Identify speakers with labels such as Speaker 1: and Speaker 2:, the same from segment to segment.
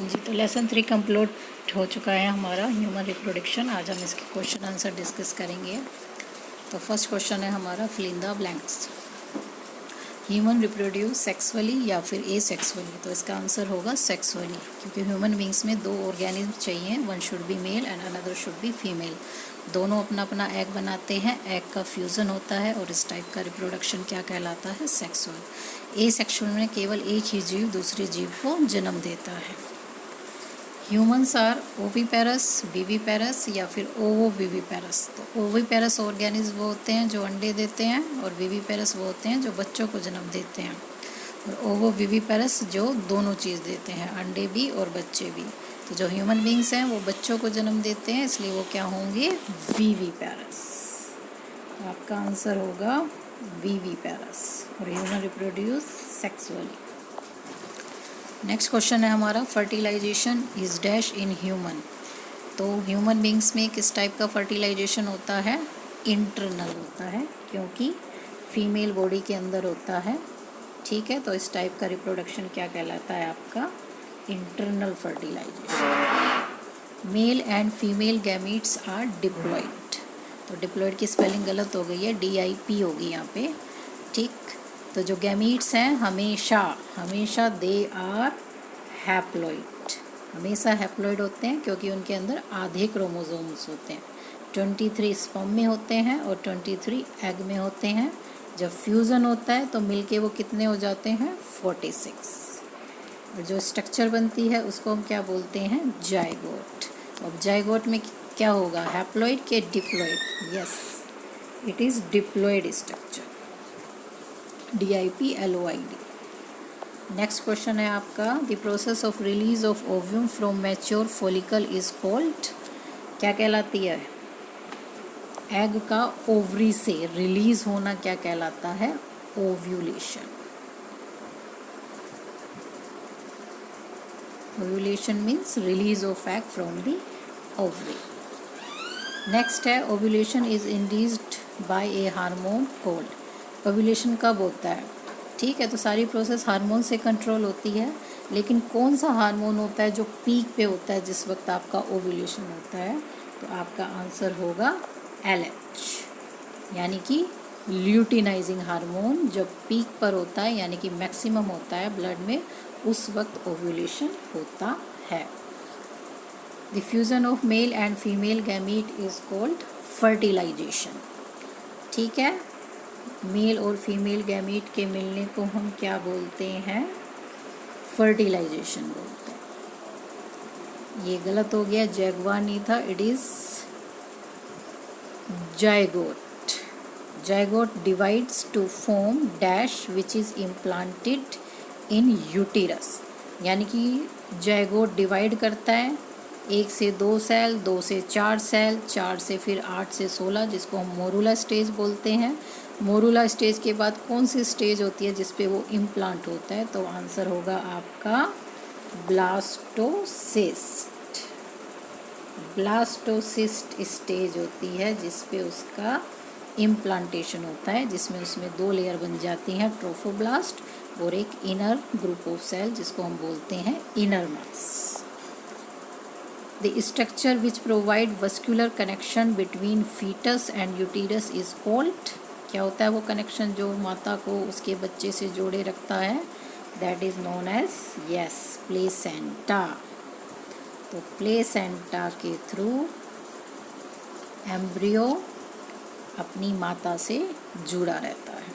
Speaker 1: जी, तो lesson 3 complete हो चुका है हमारा ह्यूमन रिप्रोडक्शन। आज हम इसके क्वेश्चन आंसर डिस्कस करेंगे। तो फर्स्ट क्वेश्चन है हमारा, fill in the blanks. Human reproduce sexually या फिर एसेक्सुअली? तो इसका आंसर होगा सेक्सुअली, क्योंकि ह्यूमन बींग्स में 2 ऑर्गेनिज्म चाहिए, one should be male and another should be female. दोनों अपना अपना एग बनाते हैं, एग का फ्यूज़न होता है और इस टाइप का रिप्रोडक्शन क्या कहलाता है? सेक्सुअल। एसेक्सुअल में केवल एक ही जीव दूसरे जीव को जन्म देता है। ह्यूमन्स आर ओविपेरस, विविपेरस या फिर ओवोविविपेरस। तो ओविपेरस ऑर्गेनिज्म वो होते हैं जो अंडे देते हैं, और विविपेरस वो होते हैं जो बच्चों को जन्म देते हैं, और ओवोविविपेरस जो दोनों चीज़ देते हैं, अंडे भी और बच्चे भी। तो जो ह्यूमन बींग्स हैं वो बच्चों को जन्म देते हैं, इसलिए वो क्या होंगे? विविपेरस। आपका आंसर होगा विविपेरस, और human reproduce sexually. Next question है हमारा, fertilization is dash in human. तो ह्यूमन बींग्स में किस टाइप का फर्टिलाइजेशन होता है? इंटरनल होता है, क्योंकि फीमेल बॉडी के अंदर होता है। ठीक है, तो इस टाइप का रिप्रोडक्शन क्या कहलाता है? आपका internal fertilization. Male and female gametes are diploid. तो डिप्लॉइड की स्पेलिंग गलत हो गई है, DIP होगी यहाँ पे। ठीक, तो जो गैमीट्स हैं हमेशा दे आर हैप्लॉइड, हमेशा हैप्लॉइड होते हैं, क्योंकि उनके अंदर आधे क्रोमोसोम्स होते हैं। 23 स्पर्म में होते हैं और 23 एग में होते हैं। जब फ्यूज़न होता है तो मिलके वो कितने हो जाते हैं? 46। और जो स्ट्रक्चर बनती है उसको हम क्या बोलते हैं? जाइगोट। अब जाइगोट में क्या होगा? हैप्लॉइड के diploid? Yes, it is diploid structure, DIPLOID। Next question है आपका, the process of release of ovum from mature follicle is called. क्या कहलाती है? एग का ओवरी से रिलीज होना क्या कहलाता है? Ovulation. Ovulation means release of egg from the ovary. Next है, ovulation is induced by a hormone called. Ovulation कब होता है? ठीक है, तो सारी प्रोसेस हार्मोन से कंट्रोल होती है, लेकिन कौन सा हार्मोन होता है जो पीक पे होता है जिस वक्त आपका ओव्यूलेशन होता है? तो आपका आंसर होगा LH, यानी कि ल्यूटिनाइजिंग हार्मोन जब पीक पर होता है, यानी कि मैक्सिमम होता है ब्लड में, उस वक्त ओव्यूलेशन होता है। The fusion of male and female gamete is called fertilization. ठीक है, मेल और फीमेल गैमीट के मिलने को हम क्या बोलते हैं? फर्टिलाइजेशन बोलते हैं। ये गलत हो गया, जैगवार नहीं था, it is zygote. Zygote divides to form dash which is implanted in uterus. यानी कि जाइगोट डिवाइड करता है, 1 से 2 सेल, 2 से 4 सेल, 4 से फिर 8 से 16, जिसको हम मोरूला स्टेज बोलते हैं। मोरूला स्टेज के बाद कौन सी स्टेज होती है जिस पे वो इम्प्लांट होता है? तो आंसर होगा आपका ब्लास्टोसिस्ट। ब्लास्टोसिस्ट स्टेज होती है जिस पे उसका इम्प्लांटेशन होता है, जिसमें उसमें 2 लेयर बन जाती हैं, ट्रोफोब्लास्ट और एक इनर ग्रुप ऑफ सेल जिसको हम बोलते हैं inner mass. The structure which provide vascular connection between foetus and uterus is called. क्या होता है वो कनेक्शन जो माता को उसके बच्चे से जोड़े रखता है? That is known as, yes, placenta. तो प्लेसेंटा के थ्रू एम्ब्रियो अपनी माता से जुड़ा रहता है।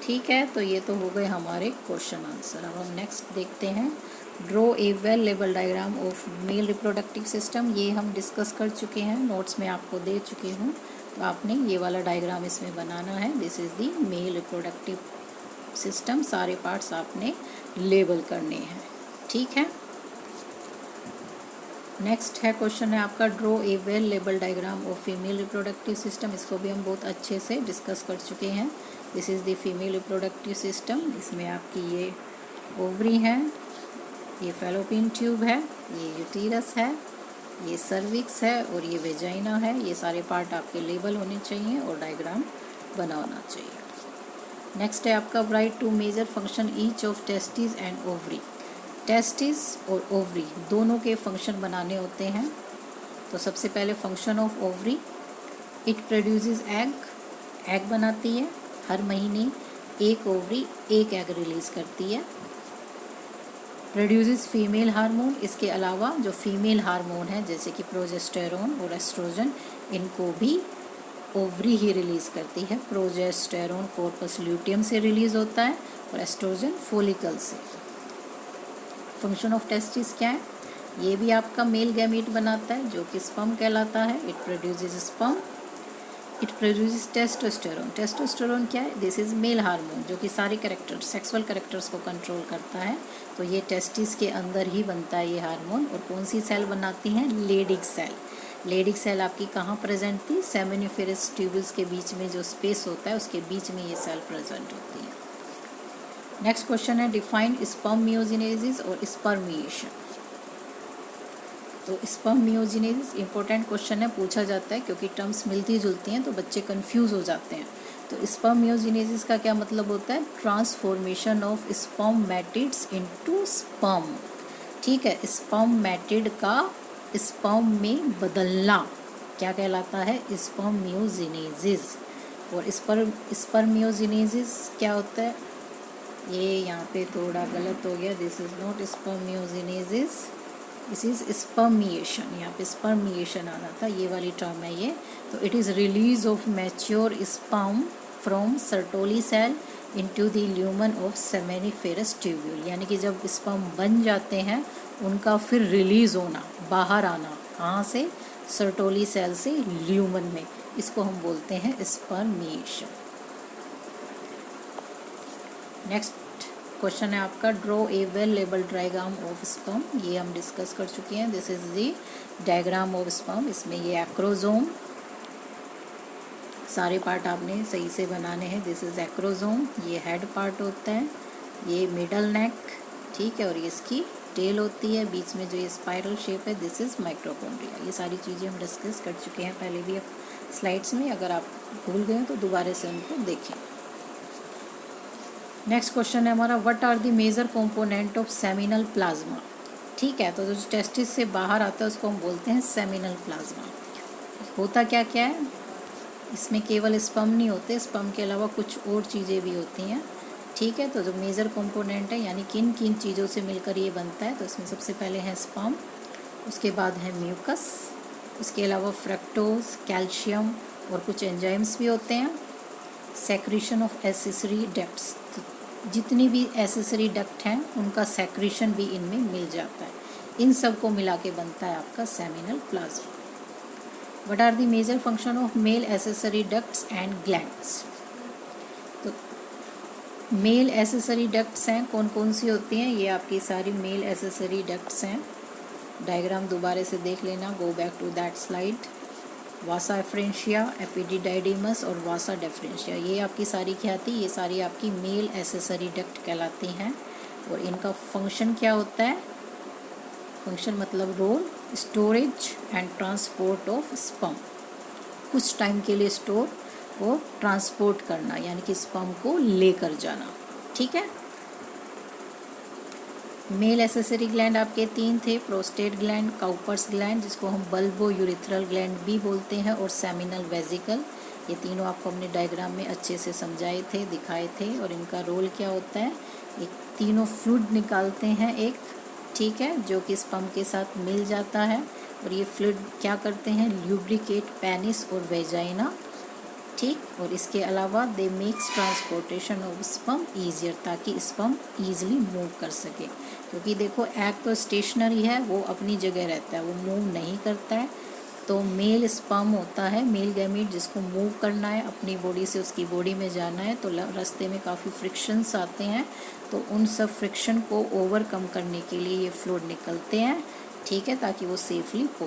Speaker 1: ठीक है, तो ये तो हो गए हमारे क्वेश्चन आंसर। अब हम नेक्स्ट देखते हैं, draw a well label diagram of male reproductive system. ये हम डिस्कस कर चुके हैं, नोट्स में आपको दे चुकी हूँ, तो आपने ये वाला डायग्राम इसमें बनाना है। This is the male reproductive system. सारे पार्ट्स आपने लेबल करने हैं। ठीक है, नेक्स्ट है क्वेश्चन है आपका, draw a well label diagram of female reproductive system. इसको भी हम बहुत अच्छे से डिस्कस कर चुके हैं। This is the female reproductive system. इसमें आपकी ये ओवरी है, ये फैलोपियन ट्यूब है, ये यूटेरस है, ये सर्विक्स है और ये वेजाइना है। ये सारे पार्ट आपके लेबल होने चाहिए और डायग्राम बनाना चाहिए। नेक्स्ट है आपका, write two major function each of testis and ovary. Testis और ओवरी दोनों के फंक्शन बनाने होते हैं। तो सबसे पहले function of ovary, it produces egg बनाती है। हर महीने एक ओवरी एक एग रिलीज करती है। प्रोड्यूसेस फीमेल हार्मोन, इसके अलावा जो फीमेल हार्मोन है जैसे कि प्रोजेस्टेरोन और एस्ट्रोजन, इनको भी ओवरी ही रिलीज करती है। प्रोजेस्टेरोन कॉर्पस ल्यूटियम से रिलीज होता है और एस्ट्रोजन फोलिकल से। फंक्शन ऑफ टेस्टिस क्या है? ये भी आपका मेल गैमीट बनाता है जो कि स्पर्म कहलाता है। It produces sperm, it produces testosterone. Testosterone क्या है? दिस इज मेल हार्मोन जो कि सारे कैरेक्टर्स, सेक्सुअल कैरेक्टर्स को कंट्रोल करता है। तो ये टेस्टिस के अंदर ही बनता है ये हार्मोन। और कौन सी सेल बनाती हैं? Leydig cell. लेडिक सेल आपकी कहाँ प्रेजेंट थी? सेमिनिफेरस ट्यूबल्स के बीच में जो स्पेस होता है उसके बीच में ये सेल प्रेजेंट होती है। नेक्स्ट क्वेश्चन है डिफाइन स्पर्मियोजेनेसिस और स्पर्मिएशन। तो स्पर्मियोजेनेसिस इंपॉर्टेंट क्वेश्चन है, पूछा जाता है क्योंकि टर्म्स मिलती जुलती हैं तो बच्चे कंफ्यूज हो जाते हैं। तो स्पर्मियोजेनेसिस का क्या मतलब होता है? Transformation of spermatids into sperm. ठीक है, स्पर्मेटिड का स्पर्म में बदलना क्या कहलाता है? स्पर्मियोजेनेसिस। और स्पर्मियोजेनेसिस क्या होता है? ये यहाँ पे थोड़ा गलत हो गया, this is not spermiogenesis, this is spermiation. यहाँ पे स्पर्मिएशन आना था, ये वाली टर्म है ये। तो it is release of mature sperm from Sertoli cell into the lumen of seminiferous tubule. यानी कि जब स्पर्म बन जाते हैं उनका फिर रिलीज होना, बाहर आना, कहाँ से? सर्टोली सेल से ल्यूमन में, इसको हम बोलते हैं स्पर्मिएशन। नेक्स्ट क्वेश्चन है आपका draw a well labelled diagram of sperm. ये हम डिस्कस कर चुके हैं। This is the diagram of sperm. इसमें ये एक्रोजोम, सारे पार्ट आपने सही से बनाने हैं। दिस इज एक्रोजोम, ये हेड पार्ट होता है, ये मिडल नेक, ठीक है, और ये इसकी टेल होती है, बीच में जो ये स्पाइरल शेप है दिस इज माइटोकॉन्ड्रिया। ये सारी चीज़ें हम डिस्कस कर चुके हैं पहले भी स्लाइड्स में, अगर आप भूल गए तो दोबारा से उनको देखें। नेक्स्ट क्वेश्चन है हमारा what are the major component of seminal plasma. ठीक है, तो जो टेस्टिस से बाहर आता है उसको हम बोलते हैं सेमिनल प्लाज्मा। होता क्या क्या है इसमें? केवल स्पर्म नहीं होते, स्पर्म के अलावा कुछ और चीज़ें भी होती हैं। ठीक है, तो जो मेजर कंपोनेंट है यानी किन किन चीज़ों से मिलकर ये बनता है, तो इसमें सबसे पहले है स्पर्म, उसके बाद है म्यूकस, उसके अलावा फ्रक्टोज, कैल्शियम और कुछ एंजाइम्स भी होते हैं। सेक्रीशन ऑफ एसेसरी डक्ट्स, जितनी भी एसेसरी डक्ट हैं उनका सेक्रीशन भी इनमें मिल जाता है। इन सब को मिला के बनता है आपका seminal plasma. What are the major function of male accessory ducts and glands. तो मेल एसेसरी डक्ट्स हैं, कौन कौन सी होती हैं? ये आपकी सारी मेल एसेसरी डक्ट्स हैं। डायग्राम दोबारा से देख लेना, go back to that slide. Vasa efferentia, epididymis और वासा डेफ्रेंशिया, ये आपकी सारी क्या थी? ये सारी आपकी मेल एसेसरी डक्ट कहलाती हैं। और इनका फंक्शन क्या होता है? फंक्शन मतलब role, storage and transport of sperm, कुछ टाइम के लिए स्टोर और ट्रांसपोर्ट करना, यानी कि स्पर्म को लेकर जाना। ठीक है, मेल एसेसरी ग्लैंड आपके 3 थे, प्रोस्टेट ग्लैंड, काउपर्स ग्लैंड जिसको हम बल्बो यूरिथ्रल ग्लैंड भी बोलते हैं, और सेमिनल वेजिकल। ये तीनों आपको हमने डायग्राम में अच्छे से समझाए थे, दिखाए थे। और इनका रोल क्या होता है? ये तीनों फ्लूइड निकालते हैं एक, ठीक है, जो कि स्पर्म के साथ मिल जाता है। और ये फ्लूइड क्या करते हैं? ल्यूब्रिकेट पेनिस और वेजाइना, ठीक। और इसके अलावा दे makes transportation of sperm easier, ताकि स्पर्म ईजिली मूव कर सके। क्योंकि देखो एग तो स्टेशनरी है, वो अपनी जगह रहता है, वो मूव नहीं करता है। तो मेल स्पर्म होता है, मेल गैमीट, जिसको मूव करना है, अपनी बॉडी से उसकी बॉडी में जाना है, तो रास्ते में काफ़ी फ्रिक्शंस आते हैं। तो उन सब फ्रिक्शन को ओवरकम करने के लिए ये फ्लूइड निकलते हैं, ठीक है, ताकि वो सेफली